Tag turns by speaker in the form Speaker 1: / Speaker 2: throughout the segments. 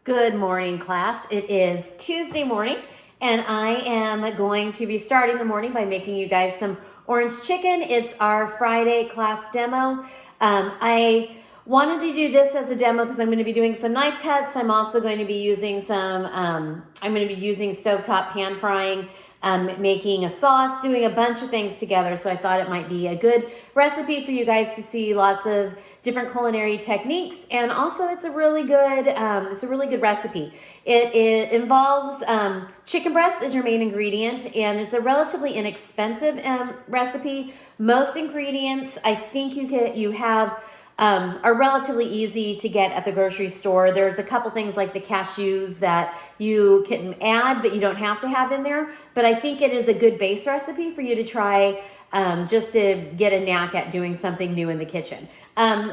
Speaker 1: Good morning, class. It is Tuesday morning, and I am going to be starting the morning by making you guys some orange chicken. It's our Friday class demo. I wanted to do this as a demo because I'm going to be doing some knife cuts. I'm also going to be using stovetop pan frying, making a sauce, doing a bunch of things together. So I thought it might be a good recipe for you guys to see lots of different culinary techniques, and also it's a really good recipe. It involves chicken breast is your main ingredient, and it's a relatively inexpensive recipe. Most ingredients I think you have are relatively easy to get at the grocery store. There's a couple things like the cashews that you can add, but you don't have to have in there. But I think it is a good base recipe for you to try, just to get a knack at doing something new in the kitchen.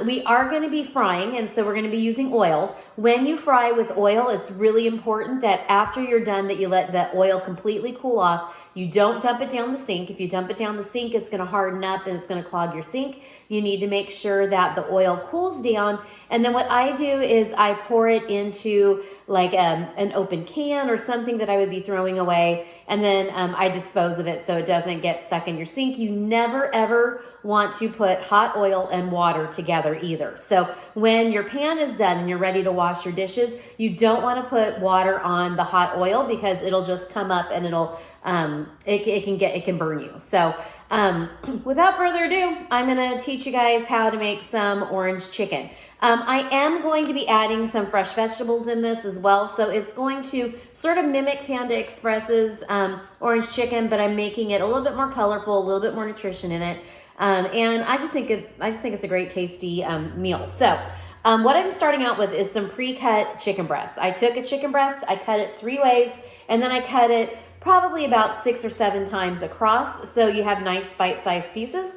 Speaker 1: We are going to be frying, and so we're going to be using oil. When you fry with oil, it's really important that after you're done that you let the oil completely cool off. You don't dump it down the sink. If you dump it down the sink, it's going to harden up and it's going to clog your sink. You need to make sure that the oil cools down. And then what I do is I pour it into like an open can or something that I would be throwing away. And then I dispose of it so it doesn't get stuck in your sink. You never ever want to put hot oil and water together either. So when your pan is done and you're ready to wash your dishes, you don't want to put water on the hot oil because it'll just come up and it can burn you. So without further ado, I'm going to teach you guys how to make some orange chicken. I am going to be adding some fresh vegetables in this as well, so it's going to sort of mimic Panda Express's orange chicken, but I'm making it a little bit more colorful, a little bit more nutrition in it, and I just think it's a great, tasty meal. So what I'm starting out with is some pre-cut chicken breasts. I took a chicken breast, I cut it 3 ways, and then I cut it probably about 6 or 7 times across, so you have nice bite-sized pieces.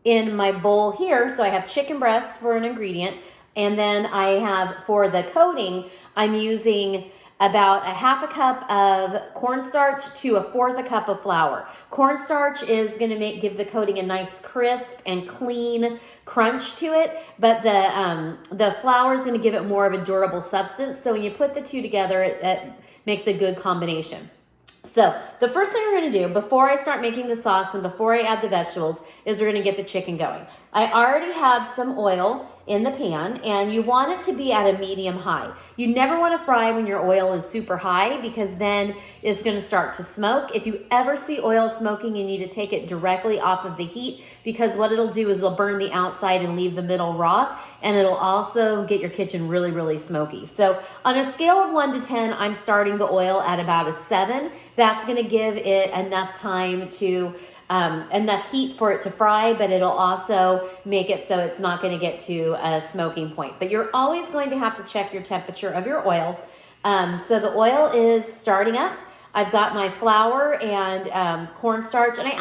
Speaker 1: In my bowl here, so I have chicken breasts for an ingredient, and then I have, for the coating, I'm using about a half a cup of cornstarch to 1/4 cup of flour. Cornstarch is going to give the coating a nice crisp and clean crunch to it, but the flour is going to give it more of a durable substance. So when you put the two together, it makes a good combination. So the first thing we're going to do before I start making the sauce and before I add the vegetables is we're going to get the chicken going. I already have some oil in the pan, and you want it to be at a medium high. You never want to fry when your oil is super high because then it's going to start to smoke. If you ever see oil smoking, you need to take it directly off of the heat, because what it'll do is it'll burn the outside and leave the middle raw, and it'll also get your kitchen really, really smoky. So on a scale of 1 to 10, I'm starting the oil at about a 7. That's going to give it enough time to enough heat for it to fry, but it'll also make it so it's not going to get to a smoking point. But you're always going to have to check your temperature of your oil. So the oil is starting up. I've got my flour and cornstarch, and I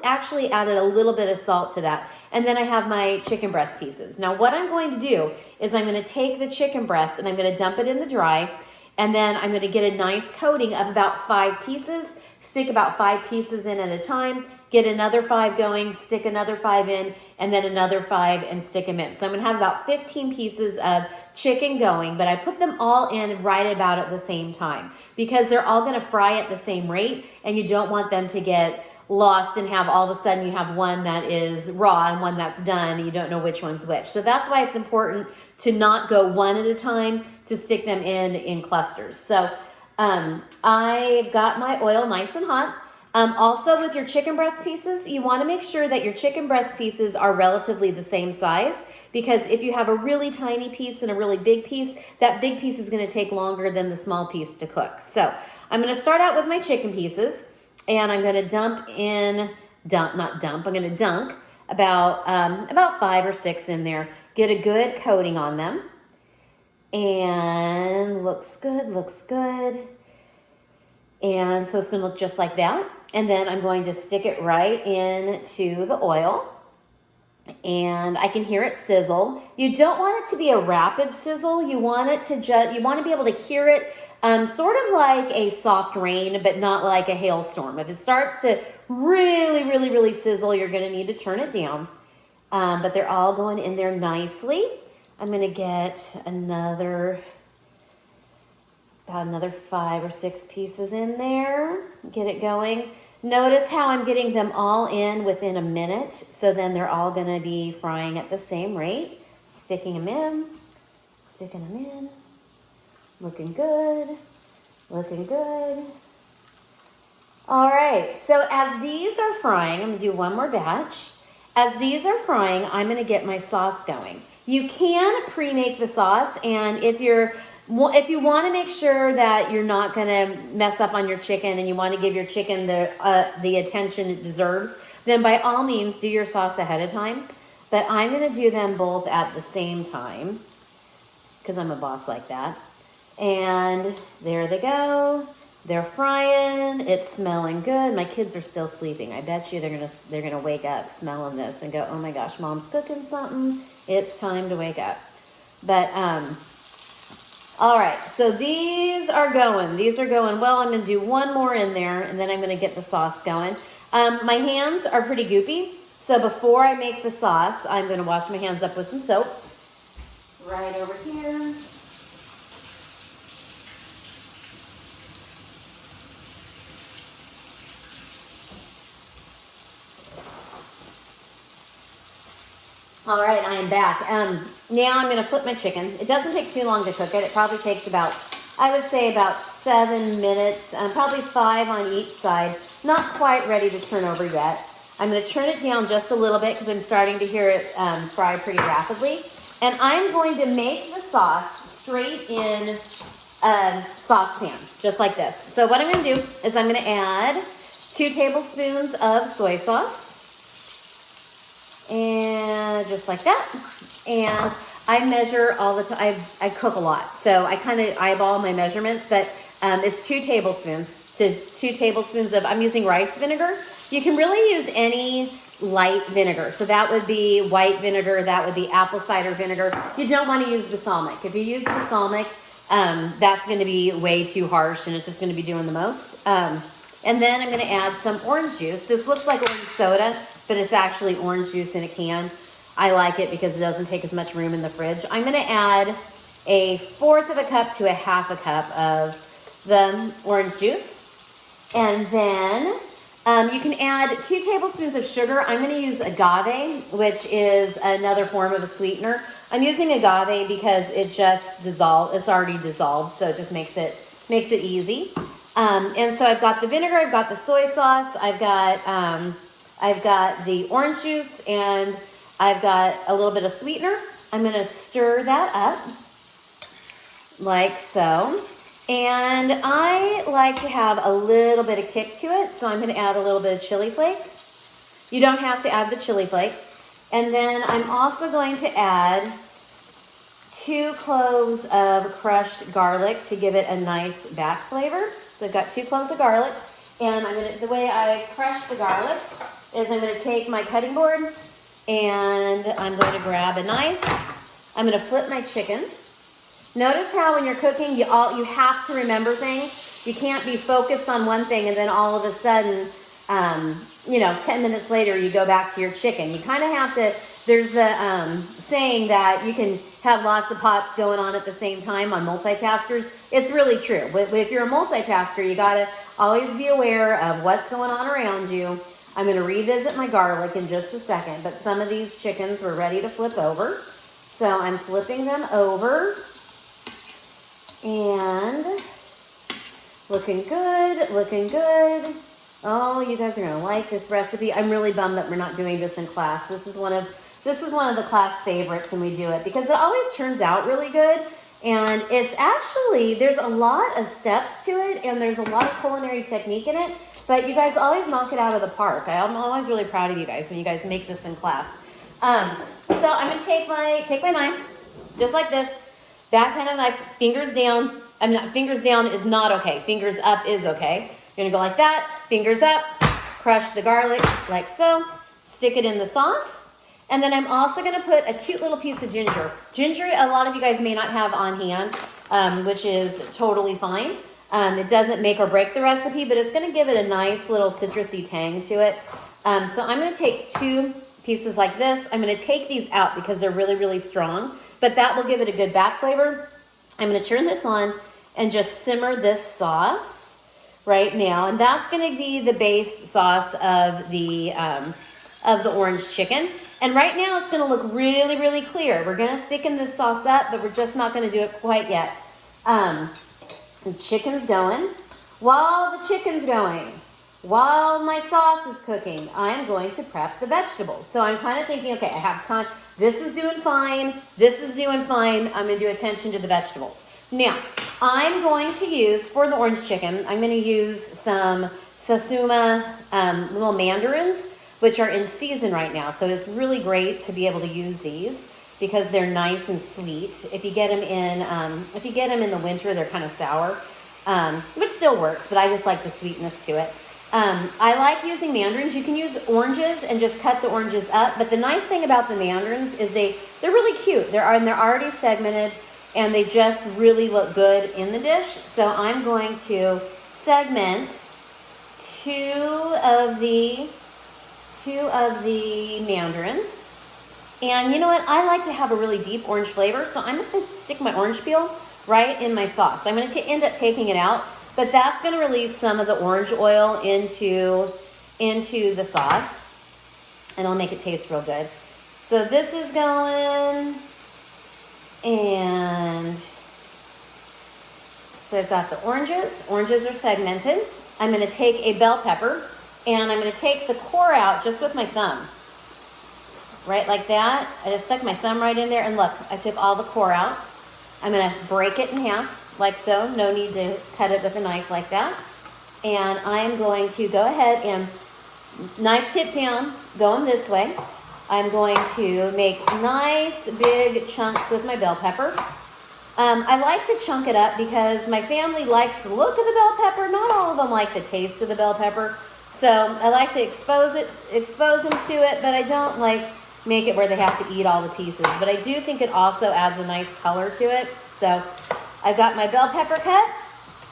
Speaker 1: actually added a little bit of salt to that. And then I have my chicken breast pieces. Now what I'm going to do is I'm going to take the chicken breast and I'm going to dump it in the dry, and then I'm going to get a nice coating of about 5 pieces, stick about 5 pieces in at a time, get another 5 going, stick another 5 in, and then another 5 and stick them in. So I'm going to have about 15 pieces of chicken going, but I put them all in right about at the same time because they're all going to fry at the same rate, and you don't want them to get lost and have all of a sudden you have one that is raw and one that's done and you don't know which one's which. So that's why it's important to not go one at a time, to stick them in clusters. So I've got my oil nice and hot. Also with your chicken breast pieces, you want to make sure that your chicken breast pieces are relatively the same size, because if you have a really tiny piece and a really big piece, that big piece is going to take longer than the small piece to cook. So I'm going to start out with my chicken pieces, and I'm going to I'm going to dunk about 5 or 6 in there, get a good coating on them, and looks good. And so it's going to look just like that. And then I'm going to stick it right into the oil. And I can hear it sizzle. You don't want it to be a rapid sizzle. You want it to you want to be able to hear it sort of like a soft rain, but not like a hailstorm. If it starts to really sizzle, you're going to need to turn it down. But they're all going in there nicely. I'm going to get another About another 5 or 6 pieces in there. Get it going. Notice how I'm getting them all in within a minute. So then they're all going to be frying at the same rate. Sticking them in. Sticking them in. Looking good. Looking good. All right. So as these are frying, I'm going to do one more batch. As these are frying, I'm going to get my sauce going. You can pre-make the sauce, and if you want to make sure that you're not going to mess up on your chicken and you want to give your chicken the attention it deserves, then by all means do your sauce ahead of time. But I'm going to do them both at the same time because I'm a boss like that. And there they go. They're frying. It's smelling good. My kids are still sleeping. I bet you they're gonna wake up smelling this and go, "Oh my gosh, Mom's cooking something. It's time to wake up." But all right. So these are going. These are going well. I'm gonna do one more in there, and then I'm gonna get the sauce going. My hands are pretty goopy, so before I make the sauce, I'm gonna wash my hands up with some soap. Right over here. All right, I am back. Now I'm going to flip my chicken. It doesn't take too long to cook it. It probably takes about, I would say about 7 minutes, probably 5 on each side. Not quite ready to turn over yet. I'm going to turn it down just a little bit because I'm starting to hear it fry pretty rapidly. And I'm going to make the sauce straight in a saucepan, just like this. So what I'm going to do is I'm going to add 2 tablespoons of soy sauce. And just like that. And I measure all the time. I cook a lot, so I kind of eyeball my measurements, but it's 2 tablespoons to 2 tablespoons of, I'm using rice vinegar. You can really use any light vinegar. So that would be white vinegar, that would be apple cider vinegar. You don't want to use balsamic. If you use balsamic, that's going to be way too harsh and it's just going to be doing the most. And then I'm going to add some orange juice. This looks like orange soda, but it's actually orange juice in a can. I like it because it doesn't take as much room in the fridge. I'm going to add 1/4 of a cup to 1/2 cup of the orange juice. And then you can add 2 tablespoons of sugar. I'm going to use agave, which is another form of a sweetener. I'm using agave because it just dissolves. It's already dissolved, so it just makes it easy. And so I've got the vinegar, I've got the soy sauce, I've got the orange juice, and I've got a little bit of sweetener. I'm going to stir that up like so. And I like to have a little bit of kick to it, so I'm going to add a little bit of chili flake. You don't have to add the chili flake. And then I'm also going to add 2 cloves of crushed garlic to give it a nice back flavor. So I've got 2 cloves of garlic. And the way I crush the garlic is I'm going to take my cutting board and I'm going to grab a knife. I'm going to flip my chicken. Notice how when you're cooking, you have to remember things. You can't be focused on one thing and then all of a sudden, 10 minutes later you go back to your chicken. You kind of have to, there's the saying that you can have lots of pots going on at the same time on multitaskers. It's really true. If you're a multitasker, you got to always be aware of what's going on around you. I'm going to revisit my garlic in just a second, but some of these chickens were ready to flip over. So I'm flipping them over. And looking good, looking good. Oh, you guys are going to like this recipe. I'm really bummed that we're not doing this in class. This is one of the class favorites when we do it because it always turns out really good. And it's actually, there's a lot of steps to it and there's a lot of culinary technique in it, but you guys always knock it out of the park. I'm always really proud of you guys when you guys make this in class. So I'm going to take my knife, just like this, backhand of the knife, fingers down. Fingers down is not okay. Fingers up is okay. You're going to go like that, fingers up, crush the garlic like so, stick it in the sauce. And then I'm also going to put a cute little piece of ginger. Ginger, a lot of you guys may not have on hand, which is totally fine. It doesn't make or break the recipe, but it's going to give it a nice little citrusy tang to it. So I'm going to take 2 pieces like this. I'm going to take these out because they're really, really strong, but that will give it a good back flavor. I'm going to turn this on, and just simmer this sauce right now. And that's gonna be the base sauce of the orange chicken. And right now it's gonna look really, really clear. We're gonna thicken this sauce up, but we're just not gonna do it quite yet. The chicken's going. While the chicken's going, while my sauce is cooking, I'm going to prep the vegetables. So I'm kind of thinking, okay, I have time. This is doing fine. This is doing fine. I'm going to do attention to the vegetables. Now, I'm going to use, for the orange chicken, I'm going to use some Satsuma little mandarins, which are in season right now. So it's really great to be able to use these because they're nice and sweet. If you get them in the winter, they're kind of sour, which still works, but I just like the sweetness to it. I like using mandarins. You can use oranges and just cut the oranges up. But the nice thing about the mandarins is they're really cute. They're already segmented and they just really look good in the dish. So I'm going to segment two of the mandarins. And you know what? I like to have a really deep orange flavor. So I'm just going to stick my orange peel right in my sauce. I'm going to end up taking it out. But that's going to release some of the orange oil into the sauce. And it'll make it taste real good. So this is going. And so I've got the oranges. Oranges are segmented. I'm going to take a bell pepper. And I'm going to take the core out just with my thumb. Right like that. I just stuck my thumb right in there. And look, I took all the core out. I'm going to break it in half. Like so, no need to cut it with a knife like that. And I'm going to go ahead and knife tip down, going this way. I'm going to make nice big chunks with my bell pepper. I like to chunk it up because my family likes the look of the bell pepper. Not all of them like the taste of the bell pepper. So I like to expose them to it, but I don't like make it where they have to eat all the pieces. But I do think it also adds a nice color to it. So I've got my bell pepper cut.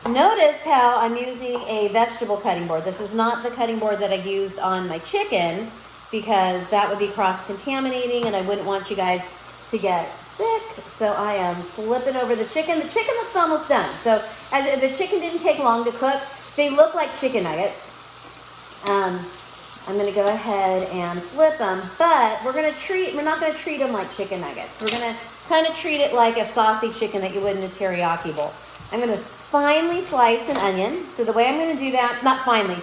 Speaker 1: Notice how I'm using a vegetable cutting board. This is not the cutting board that I used on my chicken because that would be cross-contaminating and I wouldn't want you guys to get sick. So I am flipping over the chicken. The chicken looks almost done. So the chicken didn't take long to cook. They look like chicken nuggets. I'm going to go ahead and flip them, but we're not going to treat them like chicken nuggets. We're going to kind of treat it like a saucy chicken that you would in a teriyaki bowl. I'm going to finely slice an onion. So the way I'm going to do that, not finely,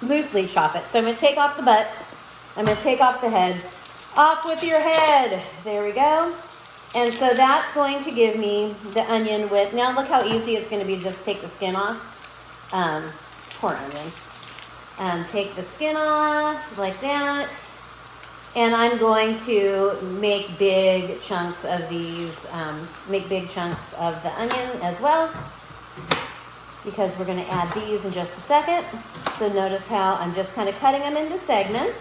Speaker 1: loosely chop it. So I'm going to take off the butt. I'm going to take off the head. Off with your head. There we go. And so that's going to give me the onion with, now look how easy it's going to be to just take the skin off. Poor onion. Take the skin off like that. And I'm going to make big chunks of these, make big chunks of the onion as well, because we're going to add these in just a second. So notice how I'm just kind of cutting them into segments.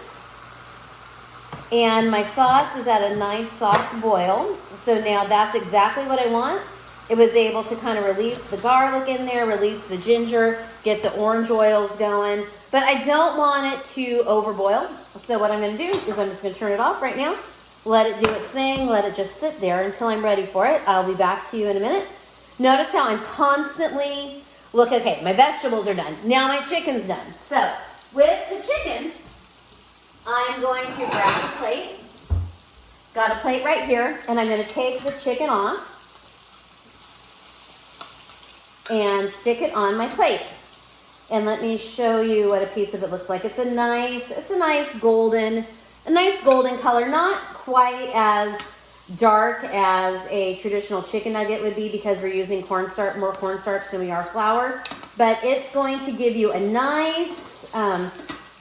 Speaker 1: And my sauce is at a nice soft boil. So now that's exactly what I want. It was able to kind of release the garlic in there, release the ginger, get the orange oils going. But I don't want it to overboil. So what I'm going to do is I'm just going to turn it off right now. Let it do its thing. Let it just sit there until I'm ready for it. I'll be back to you in a minute. Notice how I'm constantly, okay, my vegetables are done. Now my chicken's done. So with the chicken, I'm going to grab a plate. Got a plate right here. And I'm going to take the chicken off and stick it on my plate. And let me show you what a piece of it looks like. It's a nice golden color, not quite as dark as a traditional chicken nugget would be because we're using more cornstarch than we are flour. But it's going to give you a nice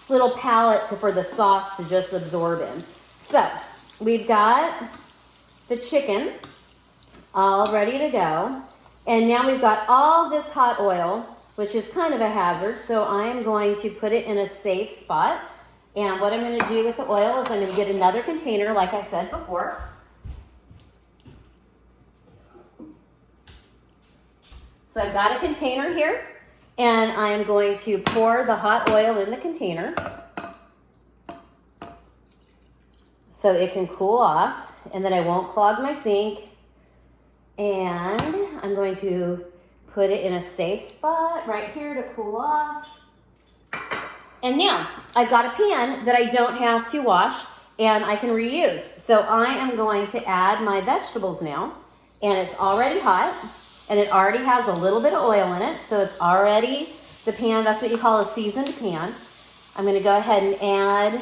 Speaker 1: little palette for the sauce to just absorb in. So we've got the chicken all ready to go. And now we've got all this hot oil, which is kind of a hazard. So I'm going to put it in a safe spot. And what I'm going to do with the oil is I'm going to get another container, like I said before. So I've got a container here, and I'm going to pour the hot oil in the container so it can cool off, and then I won't clog my sink. And I'm going to put it in a safe spot right here to cool off. And now I've got a pan that I don't have to wash and I can reuse. So I am going to add my vegetables now, and it's already hot and it already has a little bit of oil in it. So it's already the pan, that's what you call a seasoned pan. I'm gonna go ahead and add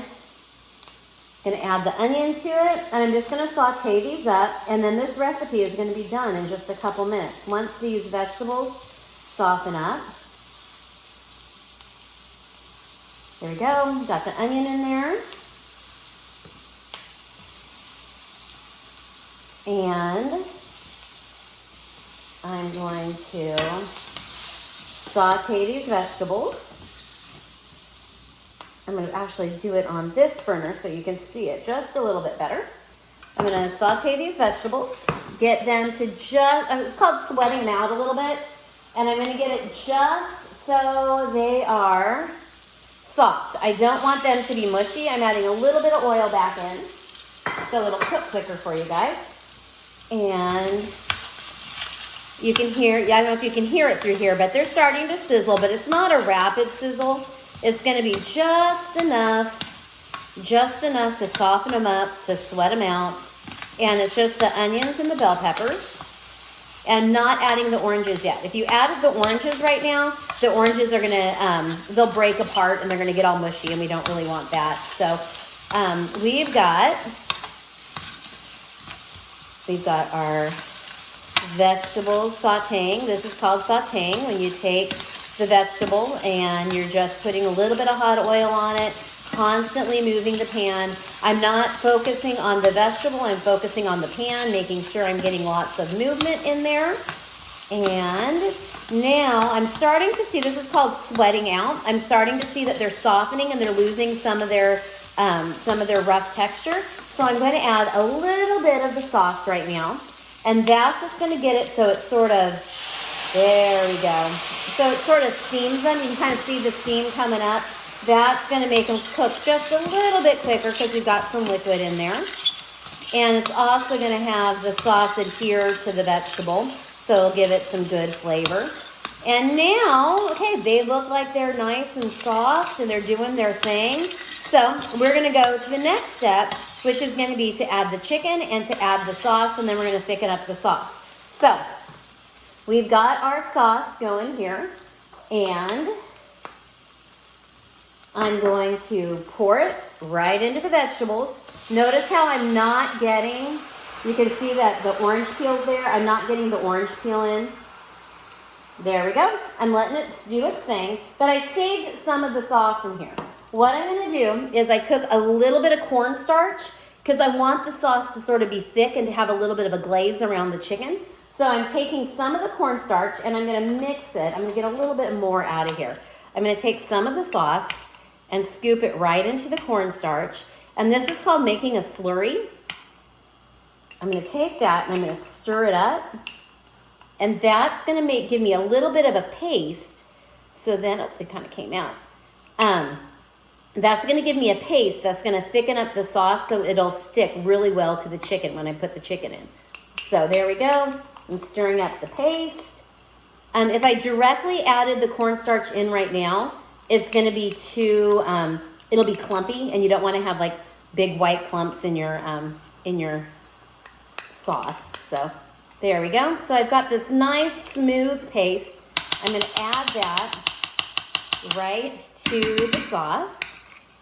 Speaker 1: the onion to it, and I'm just gonna saute these up, and then this recipe is gonna be done in just a couple minutes. Once these vegetables soften up. There we go, got the onion in there. And I'm going to saute these vegetables. I'm going to actually do it on this burner so you can see it just a little bit better. I'm going to saute these vegetables, get them to just, it's called sweating them out a little bit, and I'm going to get it just so they are soft. I don't want them to be mushy. I'm adding a little bit of oil back in so it'll cook quicker for you guys. And you can hear, I don't know if you can hear it through here, but they're starting to sizzle, but it's not a rapid sizzle. It's going to be just enough to soften them up, to sweat them out. And it's just the onions and the bell peppers, and not adding the oranges yet. If you added the oranges right now, the oranges are going to, they'll break apart and they're going to get all mushy, and we don't really want that. So we've got our vegetables sauteing. This is called sauteing, when you take the vegetable and you're just putting a little bit of hot oil on it, constantly moving the pan. I'm not focusing on the vegetable, I'm focusing on the pan, making sure I'm getting lots of movement in there. And now I'm starting to see, this is called sweating out. I'm starting to see that they're softening and they're losing some of their rough texture. So I'm going to add a little bit of the sauce right now. And that's just going to get it so it's sort of, there we go. So it sort of steams them. You can kind of see the steam coming up. That's going to make them cook just a little bit quicker because we've got some liquid in there. And it's also going to have the sauce adhere to the vegetable, so it'll give it some good flavor. And now, okay, they look like they're nice and soft and they're doing their thing. So we're going to go to the next step, which is going to be to add the chicken and to add the sauce, and then we're going to thicken up the sauce. So we've got our sauce going here, and I'm going to pour it right into the vegetables. Notice how I'm not getting, you can see that the orange peel's there. I'm not getting the orange peel in. There we go. I'm letting it do its thing, but I saved some of the sauce in here. What I'm going to do is I took a little bit of cornstarch because I want the sauce to sort of be thick and to have a little bit of a glaze around the chicken. So I'm taking some of the cornstarch and I'm going to mix it. I'm going to get a little bit more out of here. I'm going to take some of the sauce and scoop it right into the cornstarch. And this is called making a slurry. I'm going to take that and I'm going to stir it up. And that's going to give me a little bit of a paste. So then, oh, it kind of came out. That's going to give me a paste that's going to thicken up the sauce so it'll stick really well to the chicken when I put the chicken in. So there we go. I'm stirring up the paste. If I directly added the cornstarch in right now, it's going to be too, it'll be clumpy, and you don't want to have like big white clumps in your sauce. So there we go. So I've got this nice smooth paste. I'm going to add that right to the sauce.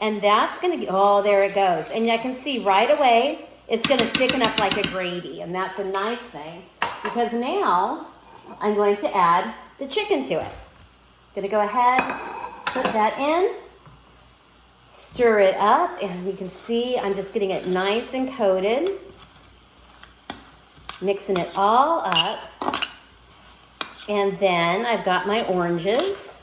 Speaker 1: And that's going to, oh, there it goes. And I can see right away, it's going to thicken up like a gravy. And that's a nice thing, because now I'm going to add the chicken to it. Going to go ahead, put that in, stir it up, and you can see I'm just getting it nice and coated. Mixing it all up. And then I've got my oranges,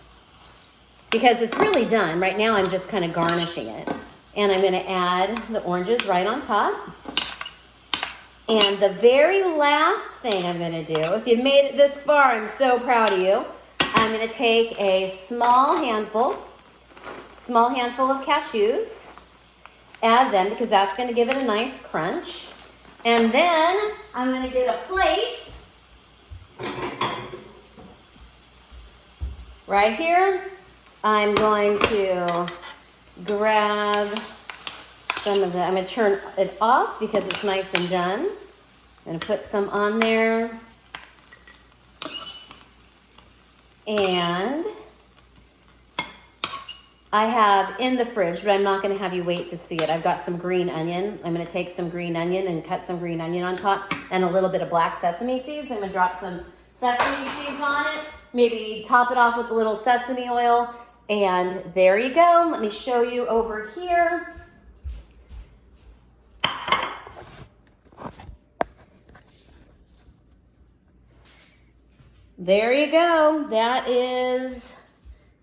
Speaker 1: because it's really done. Right now I'm just kind of garnishing it. And I'm going to add the oranges right on top. And the very last thing I'm going to do, if you've made it this far, I'm so proud of you. I'm going to take a small handful of cashews, add them because that's going to give it a nice crunch. And then I'm going to get a plate right here, I'm going to grab some of the, I'm going to turn it off because it's nice and done. I'm going to put some on there. And I have in the fridge, but I'm not going to have you wait to see it. I've got some green onion. I'm going to take some green onion and cut some green onion on top and a little bit of black sesame seeds. I'm going to drop some sesame seeds on it. Maybe top it off with a little sesame oil. And there you go. Let me show you over here. There you go. That is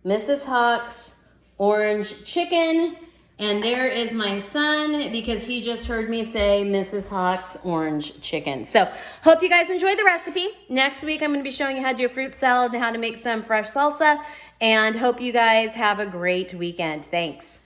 Speaker 1: Mrs. Hawk's orange chicken. And there is my son because he just heard me say Mrs. Hawk's orange chicken. So hope you guys enjoyed the recipe. Next week, I'm going to be showing you how to do a fruit salad and how to make some fresh salsa. And hope you guys have a great weekend. Thanks.